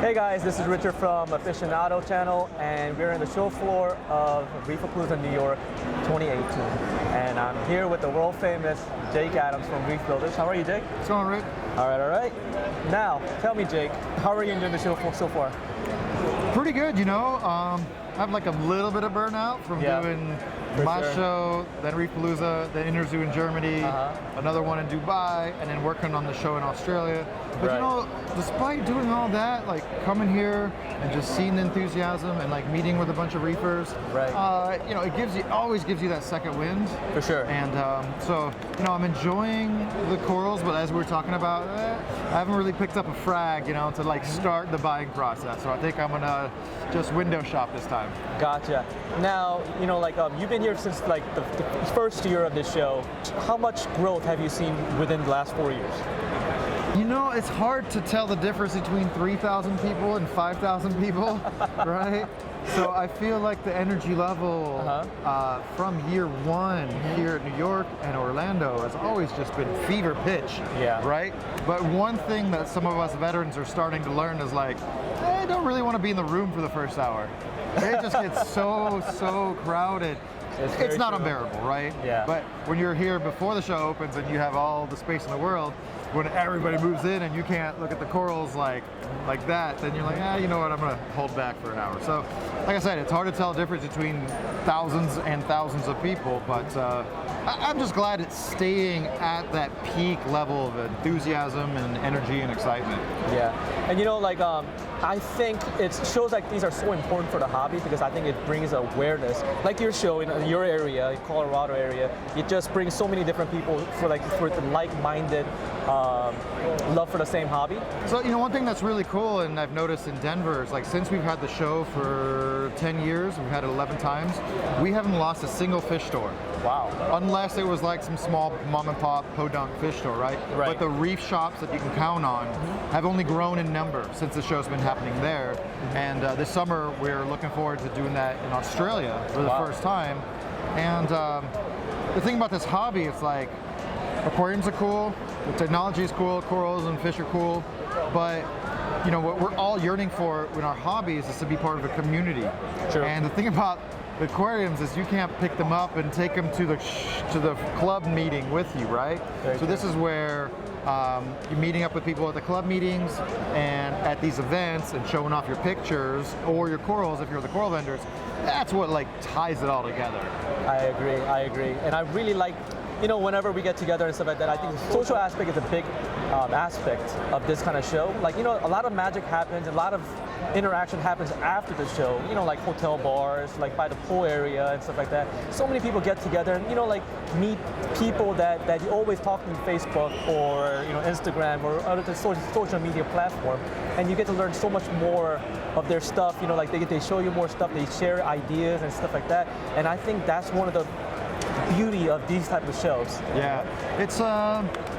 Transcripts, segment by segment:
Hey guys, this is Richard from Aficionado channel, and we're in the show floor of Reef Palooza, New York 2018. And I'm here with the world famous Jake Adams from Reef Builders. How are you, Jake? What's going on, Rick? All right. Now, tell me, Jake, how are you enjoying the show so far? Pretty good, you know. I have like a little bit of burnout from doing my show, then Reef Palooza, then Interzoo in Germany, another one in Dubai, and then working on the show in Australia. But you know, despite doing all that, like coming here and just seeing the enthusiasm and like meeting with a bunch of reefers, you know, it always gives you that second wind. For sure. And so, you know, I'm enjoying the corals, but as we were talking about, I haven't really picked up a frag, you know, to like start the buying process. So I think I'm gonna just window shop this time. Gotcha. Now, you know, like you've been here since like the first year of this show. How much growth have you seen within the last 4 years? You know, it's hard to tell the difference between 3,000 people and 5,000 people, right? So I feel like the energy level from year one here at New York and Orlando has always just been fever pitch, right? But one thing that some of us veterans are starting to learn is like, I don't really want to be in the room for the first hour. It just gets so crowded. It's not unbearable, right? Yeah. But when you're here before the show opens and you have all the space in the world, when everybody moves in and you can't look at the corals like that, then you're like, you know what, I'm gonna hold back for an hour. So, like I said, it's hard to tell the difference between thousands and thousands of people, but I'm just glad it's staying at that peak level of enthusiasm and energy and excitement. Yeah, and you know, like I think it shows like these are so important for the hobby because I think it brings awareness. Like your show in your area, in Colorado area, it just brings so many different people for the like-minded love for the same hobby. So, you know, one thing that's really cool, and I've noticed in Denver, is like since we've had the show for 10 years, we've had it 11 times, we haven't lost a single fish store. Wow. Unless it was like some small mom and pop podunk fish store, right? But the reef shops that you can count on have only grown in number since the show's been happening there. And this summer, we're looking forward to doing that in Australia for the first time. And the thing about this hobby, it's like, aquariums are cool, the technology is cool, corals and fish are cool, but you know what we're all yearning for in our hobbies is to be part of a community. True. And the thing about the aquariums is you can't pick them up and take them to the club meeting with you, right? So this is where you're meeting up with people at the club meetings and at these events and showing off your pictures or your corals if you're the coral vendors. That's what like ties it all together. I agree. And I really like, you know, whenever we get together and stuff like that, I think the social aspect is a big aspect of this kind of show. Like, you know, a lot of magic happens, a lot of interaction happens after the show, you know, like hotel bars, like by the pool area and stuff like that. So many people get together and, you know, like meet people that you always talk to on Facebook or, you know, Instagram or other social media platform, and you get to learn so much more of their stuff, you know, like they show you more stuff, they share ideas and stuff like that. And I think that's one of the beauty of these type of shows. Yeah, it's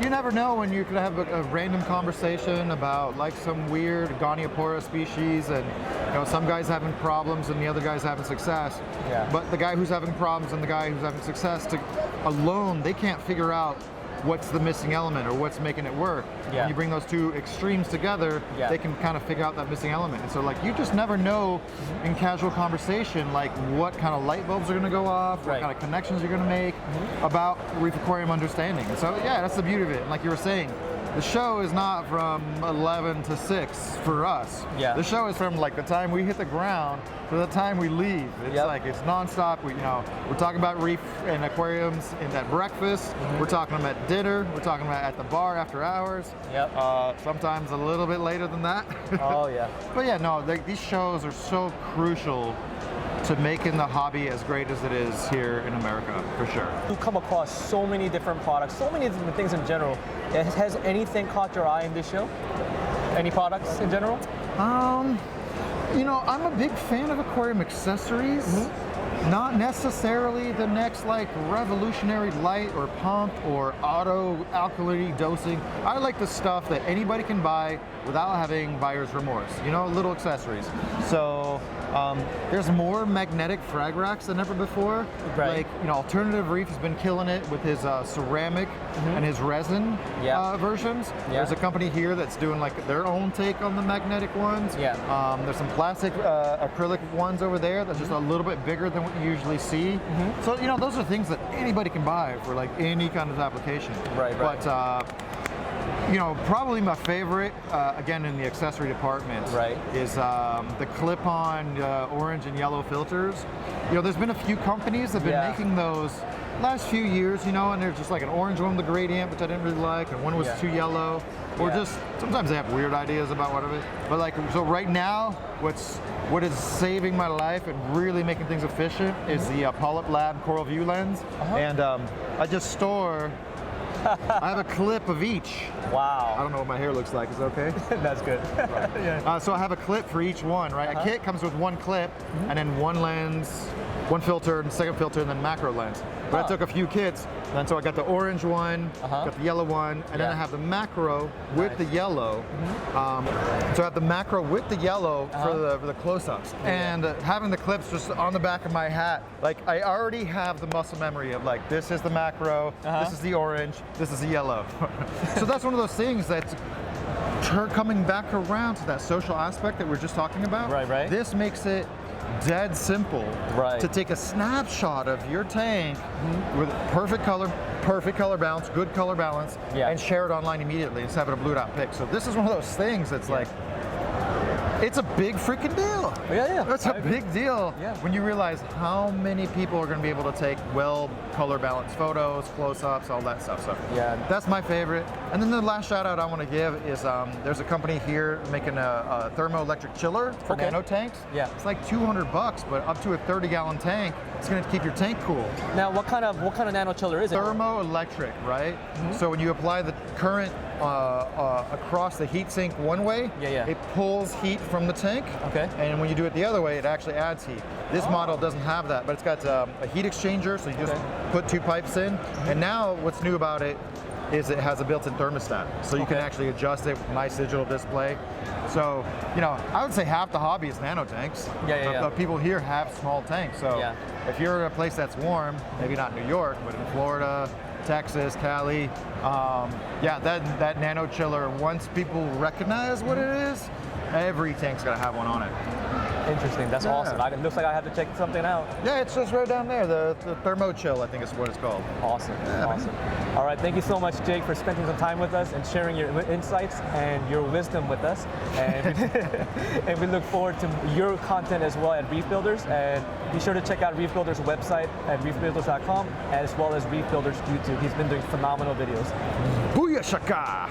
you never know when you could have a random conversation about like some weird Goniopora species, and you know some guy's having problems and the other guy's having success. Yeah. But the guy who's having problems and the guy who's having success alone, they can't figure out what's the missing element or what's making it work. Yeah. When you bring those two extremes together, they can kind of figure out that missing element. And so like you just never know in casual conversation like what kind of light bulbs are going to go off, what kind of connections you're going to make about reef aquarium understanding. And so yeah, that's the beauty of it. And like you were saying, the show is not from 11 to 6 for us. Yeah. The show is from like the time we hit the ground to the time we leave. It's like it's nonstop. We're talking about reef and aquariums at breakfast. We're talking about at dinner. We're talking about at the bar after hours. Sometimes a little bit later than that. Oh yeah. But yeah, no, these shows are so crucial to making the hobby as great as it is here in America, for sure. You come across so many different products, so many different things in general. Has anything caught your eye in this show? Any products in general? You know, I'm a big fan of aquarium accessories, not necessarily the next like revolutionary light or pump or auto alkalinity dosing. I like the stuff that anybody can buy without having buyer's remorse, you know, little accessories. So there's more magnetic frag racks than ever before. Right. Like, you know, Alternative Reef has been killing it with his ceramic and his resin versions. Yeah. There's a company here that's doing like their own take on the magnetic ones. Yeah. There's some plastic acrylic ones over there that's just a little bit bigger than what you usually see. So, you know, those are things that anybody can buy for like any kind of application. Right. But, you know, probably my favorite, again, in the accessory department, is the clip-on orange and yellow filters. You know, there's been a few companies that have been making those last few years, you know, and there's just like an orange one with the gradient, which I didn't really like, and one was too yellow. Or just, sometimes they have weird ideas about what of it. But like, so right now, what is saving my life and really making things efficient is the Polyp Lab Coral View lens. And I just store, I have a clip of each. Wow. I don't know what my hair looks like, is it okay? That's good. So I have a clip for each one, right? A kit comes with one clip and then one lens, one filter, and second filter, and then macro lens. But I took a few kits, and so I got the orange one, got the yellow one, and then I have the macro with the yellow. So I have the macro with the yellow for the close-ups. And having the clips just on the back of my hat, like I already have the muscle memory of like, this is the macro, this is the orange, this is the yellow. So that's one of those things that's coming back around to that social aspect that we we're just talking about. Right. This makes it dead simple to take a snapshot of your tank with perfect color balance, good color balance, and share it online immediately instead of having a blue dot pic. So this is one of those things that's like, it's a big freaking deal. That's a big deal when you realize how many people are going to be able to take well color balanced photos, close-ups, all that stuff. So that's my favorite. And then the last shout out I want to give is there's a company here making a thermoelectric chiller for nano tanks. It's like $200, but up to a 30-gallon tank, it's going to keep your tank cool. Now, what kind of nano chiller is it? Thermoelectric, right? So when you apply the current across the heat sink one way, it pulls heat from the tank. And when you do it the other way, it actually adds heat. This model doesn't have that, but it's got a heat exchanger, so you just put two pipes in. And now what's new about it is it has a built-in thermostat, so you can actually adjust it with a nice digital display. So, you know, I would say half the hobby is nano tanks. But people here have small tanks, so if you're in a place that's warm, maybe not New York, but in Florida, Texas, Cali, that nano chiller, once people recognize what it is, every tank's got to have one on it. Interesting. That's awesome. It looks like I have to check something out. Yeah, it's just right down there. The Thermo Chill, I think is what it's called. Awesome. Awesome. All right. Thank you so much, Jake, for spending some time with us and sharing your insights and your wisdom with us. And, and we look forward to your content as well at Reef Builders. And be sure to check out Reef Builders' website at reefbuilders.com as well as Reef Builders' YouTube. He's been doing phenomenal videos. Booyah shaka!